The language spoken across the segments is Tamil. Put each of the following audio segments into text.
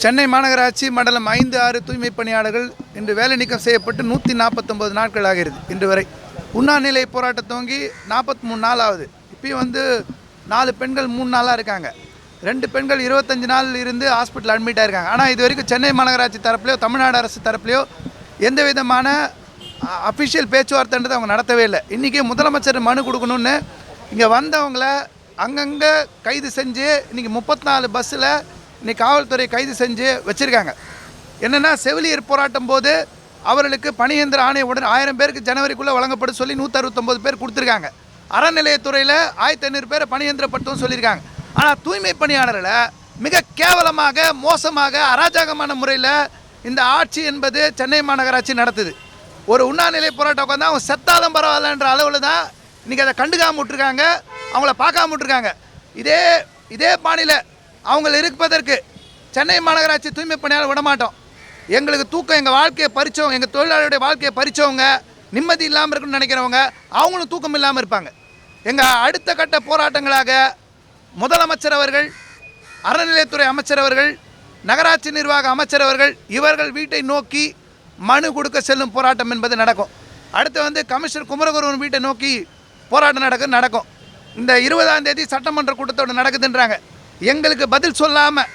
சென்னை மாநகராட்சி மண்டலம் 5, 6 தூய்மை பணியாளர்கள் இன்று வேலை நீக்கம் செய்யப்பட்டு 149 நாட்கள் ஆகிறது. இன்று வரை உண்ணாநிலை போராட்டம் துவங்கி 43 நாள் ஆகுது. இப்பயும் 4 பெண்கள் 3 நாளாக இருக்காங்க. 2 பெண்கள் 25 நாள் இருந்து ஹாஸ்பிட்டல் அட்மிட் ஆகிருக்காங்க. ஆனால் இது வரைக்கும் சென்னை மாநகராட்சி தரப்புலையோ தமிழ்நாடு அரசு தரப்புலையோ எந்த விதமான அஃபிஷியல் பேச்சுவார்த்தைன்றது அவங்க நடத்தவே இல்லை. இன்றைக்கி முதலமைச்சர் மனு கொடுக்கணுன்னு இங்கே வந்தவங்கள அங்கங்கே கைது செஞ்சு இன்றைக்கி 34 பஸ்ஸில் இன்றைக்கி காவல்துறை கைது செஞ்சு வச்சுருக்காங்க. என்னென்னா செவிலியர் போராட்டம் போது அவர்களுக்கு பணியந்திர ஆணை உடனே 1000 பேருக்கு ஜனவரிக்குள்ளே வழங்கப்படும் சொல்லி 169 பேர் கொடுத்துருக்காங்க. அறநிலையத்துறையில் 1500 பேரை பணியந்திரப்படுத்தும் சொல்லியிருக்காங்க. ஆனால் தூய்மை பணியாளர்களை மிக கேவலமாக மோசமாக அராஜகமான முறையில் இந்த ஆட்சி என்பது சென்னை மாநகராட்சி நடத்துது. ஒரு உண்ணாநிலை போராட்டம் உட்காந்து அவங்க செத்தாலும் பரவாயில்லன்ற அளவில் தான் இன்றைக்கி அதை கண்டுக்காமல் விட்டுருக்காங்க, அவங்கள பார்க்காம விட்டுருக்காங்க. இதே மாநில அவங்கள இருப்பதற்கு சென்னை மாநகராட்சி தூய்மை பணியாளர் விடமாட்டோம். எங்களுக்கு தூக்கம், எங்கள் வாழ்க்கையை பறித்தவங்க, எங்கள் தொழிலாளருடைய வாழ்க்கையை பறித்தவங்க, நிம்மதி இல்லாமல் இருக்குன்னு நினைக்கிறவங்க அவங்களும் தூக்கம் இல்லாமல் இருப்பாங்க. எங்கள் அடுத்த கட்ட போராட்டங்களாக முதலமைச்சர் அவர்கள், அறநிலையத்துறை அமைச்சர் அவர்கள், நகராட்சி நிர்வாக அமைச்சர் அவர்கள் இவர்கள் வீட்டை நோக்கி மனு கொடுக்க செல்லும் போராட்டம் என்பது நடக்கும். அடுத்து கமிஷனர் குமரகுருவன் வீட்டை நோக்கி போராட்டம் நடக்கும். இந்த 20ஆம் தேதி சட்டமன்ற கூட்டத்தோடு நடக்குதுன்றாங்க. எங்களுக்கு பதில் சொல்லாமல்,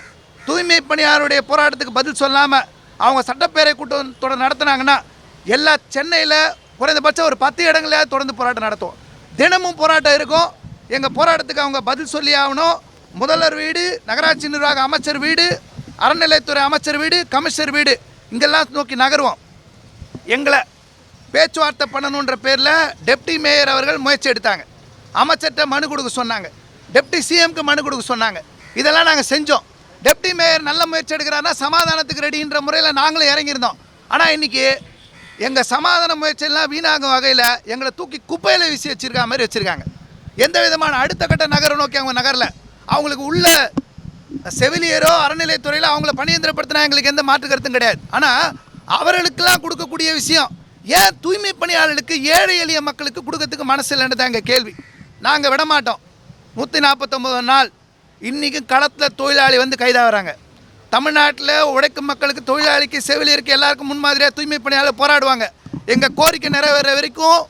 தூய்மை பணியாளருடைய போராட்டத்துக்கு பதில் சொல்லாமல் அவங்க சட்டப்பேரவை கூட்டத்தோடு நடத்துனாங்கன்னா எல்லா சென்னையில் குறைந்தபட்சம் ஒரு 10 இடங்களையாவது தொடர்ந்து போராட்டம் நடத்தும். தினமும் போராட்டம் இருக்கும். எங்கள் போராட்டத்துக்கு அவங்க பதில் சொல்லி ஆகணும். முதல்வர் வீடு, நகராட்சி நிர்வாக அமைச்சர் வீடு, அறநிலையத்துறை அமைச்சர் வீடு, கமிஷனர் வீடு இங்கெல்லாம் நோக்கி நகருவோம். எங்களை பேச்சுவார்த்தை பண்ணணுன்ற பேரில் டெப்டி மேயர் அவர்கள் முயற்சி எடுத்தாங்க. அமைச்சர்கிட்ட மனு கொடுக்க சொன்னாங்க, டெப்டி சிஎம்க்கு மனு கொடுக்க சொன்னாங்க. இதெல்லாம் நாங்கள் செஞ்சோம். டெப்டி மேயர் நல்ல முயற்சி எடுக்கிறாருன்னா சமாதானத்துக்கு ரெடின்ற முறையில் நாங்களும் இறங்கியிருந்தோம். ஆனால் இன்றைக்கி எங்கள் சமாதான முயற்சியெல்லாம் வீணாகும் வகையில் எங்களை தூக்கி குப்பையில் வீசி வச்சுருக்கா மாதிரி வச்சுருக்காங்க. எந்த விதமான அடுத்த கட்ட நகரை நோக்கி அவங்க நகரில் அவங்களுக்கு உள்ள செவிலியரோ அறநிலையத்துறையில் அவங்கள பணியந்திரப்படுத்தினா எங்களுக்கு எந்த மாற்று கருத்தும் கிடையாது. ஆனால் அவர்களுக்கெல்லாம் கொடுக்கக்கூடிய விஷயம் ஏன் தூய்மை பணியாளர்களுக்கு, ஏழை எளிய மக்களுக்கு கொடுக்கறதுக்கு மனசு இல்லைன்னு தான் எங்கள் கேள்வி. நாங்கள் விடமாட்டோம். 149 நாள் இன்றைக்கும் களத்தில் தொழிலாளி கைதாகிறாங்க. தமிழ்நாட்டில் உழைக்கும் மக்களுக்கு, தொழிலாளிக்கு, செவிலியருக்கு எல்லாருக்கும் முன்மாதிரியாக தூய்மை பணியாளர் போராடுவாங்க. எங்கள் கோரிக்கை நிறைவேற வரைக்கும்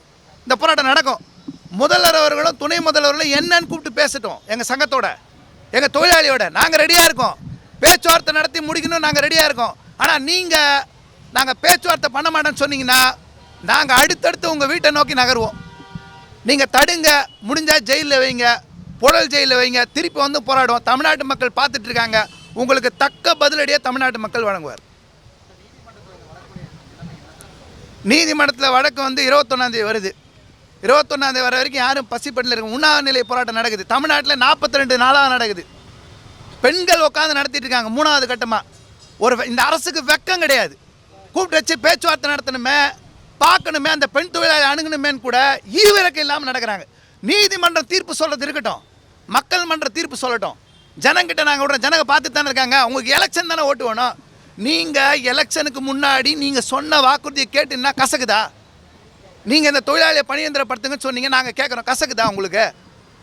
இந்த போராட்டம் நடக்கும். முதல்வர் அவர்களும் துணை முதல்வர்களும் என்னன்னு கூப்பிட்டு பேசட்டும். எங்கள் சங்கத்தோட, எங்கள் தொழிலாளியோட நாங்கள் ரெடியாக இருக்கோம். பேச்சுவார்த்தை நடத்தி முடிக்கணும், நாங்கள் ரெடியாக இருக்கோம். ஆனால் நீங்கள் நாங்கள் பேச்சுவார்த்தை பண்ண மாட்டோன்னு சொன்னீங்கன்னா நாங்கள் அடுத்தடுத்து உங்கள் வீட்டை நோக்கி நகருவோம். நீங்கள் தடுங்க, முடிஞ்சால் ஜெயிலில் வைங்க, புழல் ஜெயிலில் வைங்க, திருப்பி போராடுவோம். தமிழ்நாட்டு மக்கள் பார்த்துட்டு இருக்காங்க. உங்களுக்கு தக்க பதிலடியாக தமிழ்நாட்டு மக்கள் வழங்குவார். நீதிமன்றத்தில் வழக்கு 21ஆம் தேதி வருது. 21ஆம் தேதி வர வரைக்கும் யாரும் பசிப்பட்டில் இருக்கு. உண்ணாநிலை போராட்டம் நடக்குது. தமிழ்நாட்டில் 42 நாளாக நடக்குது. பெண்கள் உட்காந்து நடத்திட்டு இருக்காங்க. 3வது கட்டமாக இந்த அரசுக்கு வெக்கம் கிடையாது. கூப்பிட்டு வச்சு பேச்சுவார்த்தை நடத்தணுமே, பார்க்கணுமே, அந்த பெண் தொழிலாளி அணுகணுமேன்னு கூட ஈவிரக்கம் இல்லாமல் நடக்கிறாங்க. நீதிமன்றம் தீர்ப்பு சொல்கிறது இருக்கட்டும், மக்கள் மன்ற தீர்ப்பு சொல்லட்டும். ஜனங்கிட்ட நாங்கள் விடுற ஜனங்க பார்த்து தானே இருக்காங்க. உங்களுக்கு எலெக்ஷன் தானே ஓட்டு வேணும். நீங்கள் எலெக்ஷனுக்கு முன்னாடி நீங்கள் சொன்ன வாக்குறுதியை கேட்டுன்னா கசக்குதா? நீங்கள் இந்த தொழிலாளியை பணியந்திரப்படுத்துங்கன்னு சொன்னீங்க, நாங்கள் கேட்குறோம், கசக்குதா உங்களுக்கு?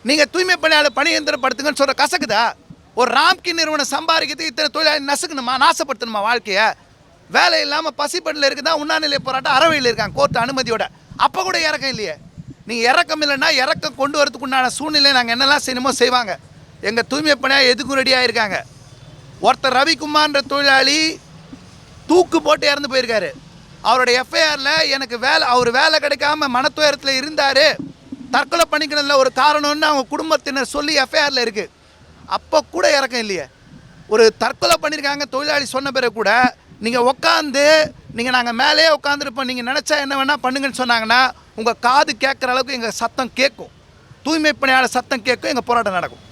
நீங்கள் தூய்மை பணியாளர் பணியந்திரப்படுத்துங்கன்னு சொல்கிற கசக்குதா? ஒரு ராம்கி நிறுவனம் சம்பாதிக்கிறதுக்கு இத்தனை தொழிலாளி நசுக்கணுமா, நாசப்படுத்தணுமா வாழ்க்கையை? வேலை இல்லாமல் பசிப்பட்டில் இருக்குதா, உண்ணாநிலை போராட்டம் அறவையில் இருக்காங்க கோர்ட்டு அனுமதியோட. அப்போ கூட இறக்கம் இல்லையே. நீங்கள் இறக்கம் இல்லைன்னா இறக்கம் கொண்டு வரதுக்கு உண்டான சூழ்நிலை நாங்கள் என்னெல்லாம் செய்யணுமோ செய்வாங்க. எங்கள் தூய்மை பணியாக எதுக்கும் ரெடியாக இருக்காங்க. ஒருத்தர் ரவிக்குமார்ன்ற தொழிலாளி தூக்கு போட்டு இறந்து போயிருக்காரு. அவருடைய எஃப்ஐஆரில் எனக்கு அவர் வேலை கிடைக்காம மனத்துயரத்தில் இருந்தார், தற்கொலை பண்ணிக்கணும்ல ஒரு காரணம்னு அவங்க குடும்பத்தினர் சொல்லி எஃப்ஐஆரில் இருக்குது. அப்போ கூட இறக்கம் இல்லையே. ஒரு தற்கொலை பண்ணியிருக்காங்க தொழிலாளி சொன்ன பிறகு கூட நீங்கள் உட்காந்து நாங்கள் மேலே உட்காந்துருப்போம், நீங்கள் நினச்சா என்ன வேணால் பண்ணுங்கன்னு சொன்னாங்கன்னா உங்கள் காது கேட்குற அளவுக்கு எங்கள் சத்தம் கேட்கும். தூய்மை பணியாளர் சத்தம் கேட்கும், எங்கள் போராட்டம் நடக்கும்.